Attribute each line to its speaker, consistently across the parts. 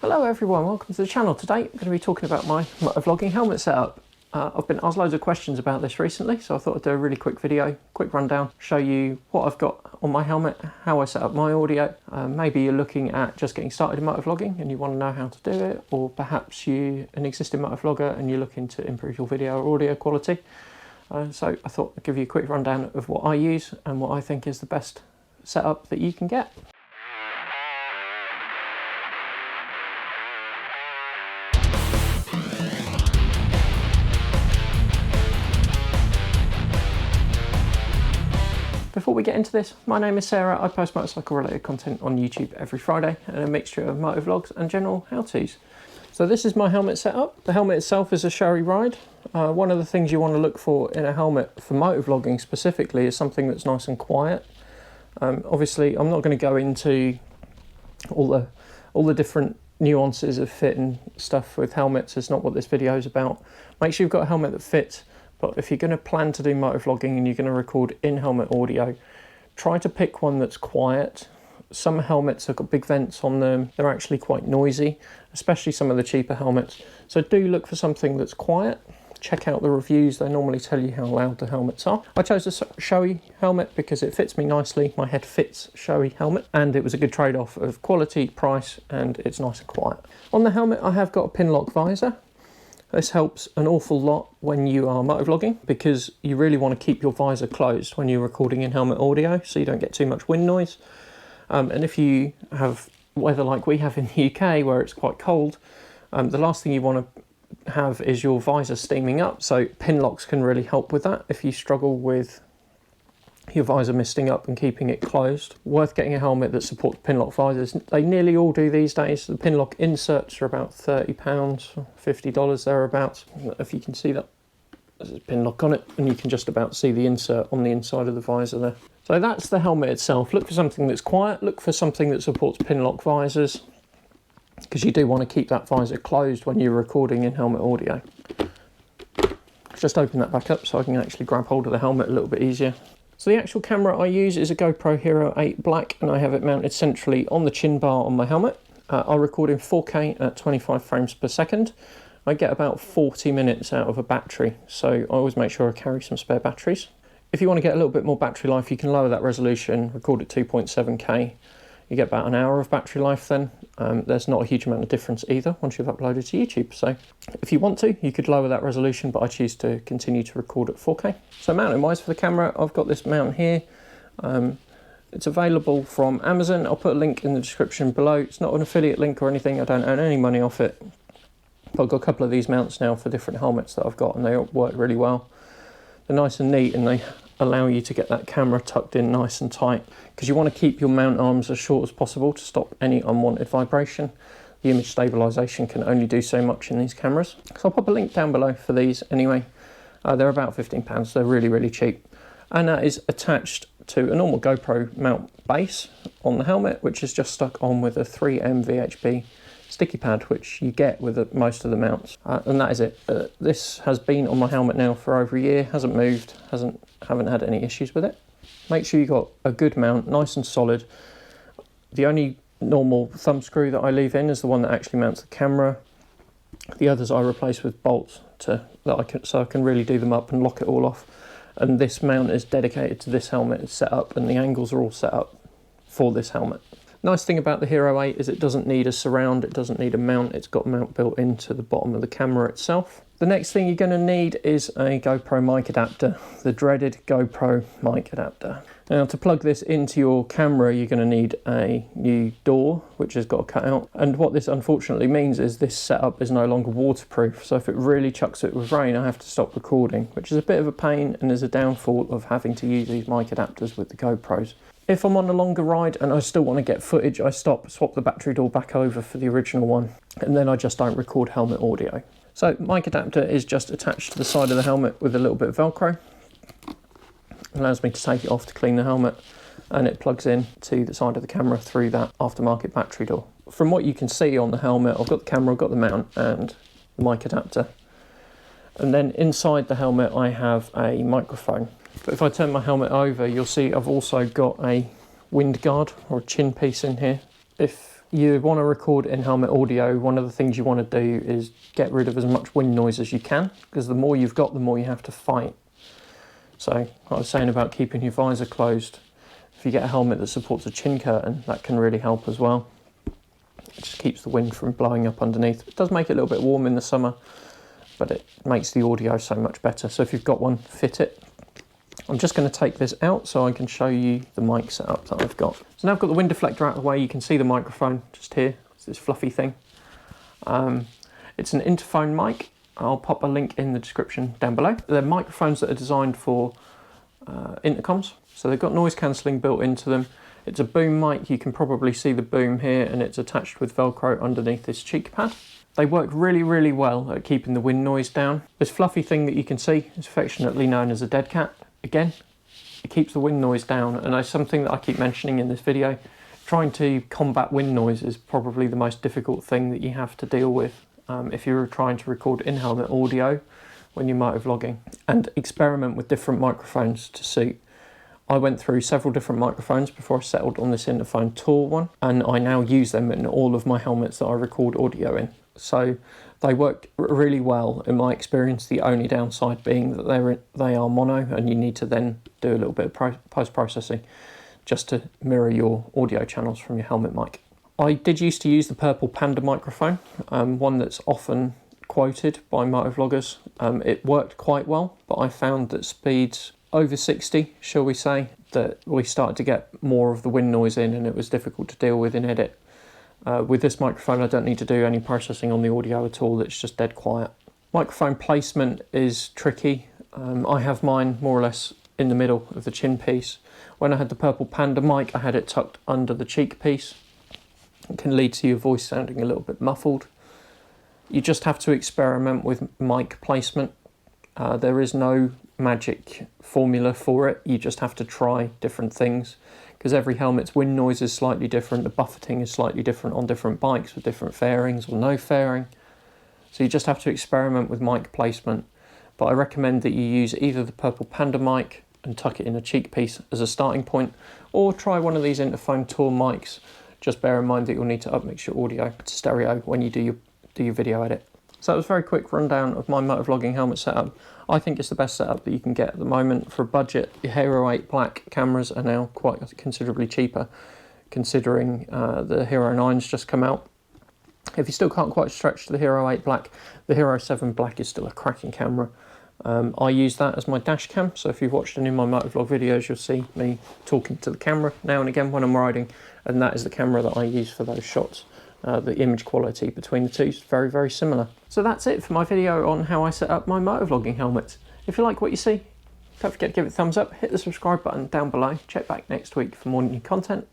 Speaker 1: Hello everyone, welcome to the channel. Today I'm going to be talking about my motovlogging helmet setup. I've been asked loads of questions about this recently, so I thought I'd do a really quick video, quick rundown, show you what I've got on my helmet, how I set up my audio. Maybe you're looking at just getting started in motovlogging and you want to know how to do it, or perhaps you're an existing motovlogger and you're looking to improve your video or audio quality. So I thought I'd give you a quick rundown of what I use and what I think is the best setup that you can get. Before we get into this, my name is Sarah. I post motorcycle related content on YouTube every Friday and a mixture of motovlogs and general how-tos. So this is my helmet setup. The helmet itself is a showy ride. One of the things you want to look for in a helmet for motovlogging specifically is something that's nice and quiet. Obviously I'm not going to go into all the different nuances of fit and stuff with helmets. It's not what this video is about. Make sure you've got a helmet that fits. But if you're going to plan to do motovlogging and you're going to record in-helmet audio, try to pick one that's quiet. Some helmets have got big vents on them. They're actually quite noisy, especially some of the cheaper helmets. So do look for something that's quiet. Check out the reviews. They normally tell you how loud the helmets are. I chose a showy helmet because it fits me nicely. My head fits showy helmet, and it was a good trade-off of quality, price, and it's nice and quiet. On the helmet, I have got a pin lock visor. This helps an awful lot when you are motovlogging because you really want to keep your visor closed when you're recording in-helmet audio so you don't get too much wind noise. And if you have weather like we have in the UK where it's quite cold, the last thing you want to have is your visor steaming up. So pin locks can really help with that if you struggle with your visor misting up and keeping it closed. Worth getting a helmet that supports pin lock visors. They nearly all do these days. The pin lock inserts are about £30, $50 thereabouts. If you can see that, there's a pin lock on it and you can just about see the insert on the inside of the visor there. So that's the helmet itself. Look for something that's quiet, look for something that supports pin lock visors, because you do want to keep that visor closed when you're recording in helmet audio. Just open that back up so I can actually grab hold of the helmet a little bit easier. So the actual camera I use is a GoPro Hero 8 Black, and I have it mounted centrally on the chin bar on my helmet. I record in 4K at 25 frames per second. I get about 40 minutes out of a battery, so I always make sure I carry some spare batteries. If you want to get a little bit more battery life, you can lower that resolution, record at 2.7K. You get about an hour of battery life then. There's not a huge amount of difference either once you've uploaded to YouTube. So if you want to, you could lower that resolution, but I choose to continue to record at 4K. So mounting wise for the camera, I've got this mount here. It's available from Amazon. I'll put a link in the description below. It's not an affiliate link or anything. I don't earn any money off it. But I've got a couple of these mounts now for different helmets that I've got, and they work really well. They're nice and neat, and they allow you to get that camera tucked in nice and tight, because you want to keep your mount arms as short as possible to stop any unwanted vibration. The image stabilization can only do so much in these cameras. So I'll pop a link down below for these anyway. They're about £15. They're really, really cheap. And that is attached to a normal GoPro mount base on the helmet, which is just stuck on with a 3M VHB sticky pad, which you get with most of the mounts. And that is it. This has been on my helmet now for over a year, hasn't moved, haven't had any issues with it. Make sure you've got a good mount, nice and solid. The only normal thumb screw that I leave in is the one that actually mounts the camera. The others I replace with bolts so I can really do them up and lock it all off. And this mount is dedicated to this helmet. It's set up, and the angles are all set up for this helmet. Nice thing about the Hero 8 is it doesn't need a surround, it doesn't need a mount, it's got a mount built into the bottom of the camera itself. The next thing you're going to need is a GoPro mic adapter, the dreaded GoPro mic adapter. Now to plug this into your camera, you're going to need a new door, which has got a cutout. And what this unfortunately means is this setup is no longer waterproof, so if it really chucks it with rain, I have to stop recording, which is a bit of a pain and is a downfall of having to use these mic adapters with the GoPros. If I'm on a longer ride and I still want to get footage, I swap the battery door back over for the original one, and then I just don't record helmet audio. So mic adapter is just attached to the side of the helmet with a little bit of Velcro. It allows me to take it off to clean the helmet, and it plugs in to the side of the camera through that aftermarket battery door. From what you can see on the helmet, I've got the camera, I've got the mount and the mic adapter. And then inside the helmet I have a microphone. But if I turn my helmet over, you'll see I've also got a wind guard or a chin piece in here. If you want to record in-helmet audio, one of the things you want to do is get rid of as much wind noise as you can, because the more you've got, the more you have to fight. So I was saying about keeping your visor closed. If you get a helmet that supports a chin curtain, that can really help as well. It just keeps the wind from blowing up underneath. It does make it a little bit warm in the summer, but it makes the audio so much better. So if you've got one, fit it. I'm just going to take this out so I can show you the mic setup that I've got. So now I've got the wind deflector out of the way. You can see the microphone just here. It's this fluffy thing. It's an interphone mic. I'll pop a link in the description down below. They're microphones that are designed for intercoms. So they've got noise cancelling built into them. It's a boom mic. You can probably see the boom here, and it's attached with Velcro underneath this cheek pad. They work really, really well at keeping the wind noise down. This fluffy thing that you can see is affectionately known as a dead cat. Again, it keeps the wind noise down, and it's something that I keep mentioning in this video. Trying to combat wind noise is probably the most difficult thing that you have to deal with if you're trying to record in-helmet audio when you're motovlogging, and experiment with different microphones to suit. I went through several different microphones before I settled on this interphone Tour one, and I now use them in all of my helmets that I record audio in. So they work really well in my experience, the only downside being that they are mono, and you need to then do a little bit of post-processing just to mirror your audio channels from your helmet mic. I did used to use the purple Panda microphone, one that's often quoted by motovloggers. It worked quite well, but I found that speeds over 60, shall we say, that we started to get more of the wind noise in, and it was difficult to deal with in edit. With this microphone, I don't need to do any processing on the audio at all. It's just dead quiet. Microphone placement is tricky. I have mine more or less in the middle of the chin piece. When I had the purple Panda mic, I had it tucked under the cheek piece. It can lead to your voice sounding a little bit muffled. You just have to experiment with mic placement. There is no magic formula for it. You just have to try different things, because every helmet's wind noise is slightly different. The buffeting is slightly different on different bikes with different fairings or no fairing. So you just have to experiment with mic placement. But I recommend that you use either the purple Panda mic and tuck it in a cheek piece as a starting point, or try one of these interphone Tour mics. Just bear in mind that you'll need to upmix your audio to stereo when you do your video edit. So that was a very quick rundown of my motovlogging helmet setup. I think it's the best setup that you can get at the moment for a budget. Your Hero 8 Black cameras are now quite considerably cheaper, considering the Hero 9's just come out. If you still can't quite stretch to the Hero 8 Black, the Hero 7 Black is still a cracking camera. I use that as my dash cam, so if you've watched any of my motovlog videos, you'll see me talking to the camera now and again when I'm riding, and that is the camera that I use for those shots. The image quality between the two is very, very similar. So that's it for my video on how I set up my motovlogging helmets. If you like what you see, don't forget to give it a thumbs up, hit the subscribe button down below, check back next week for more new content.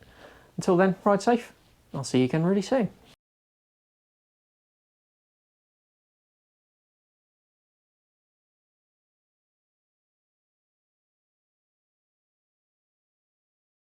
Speaker 1: Until then, ride safe. I'll see you again really soon.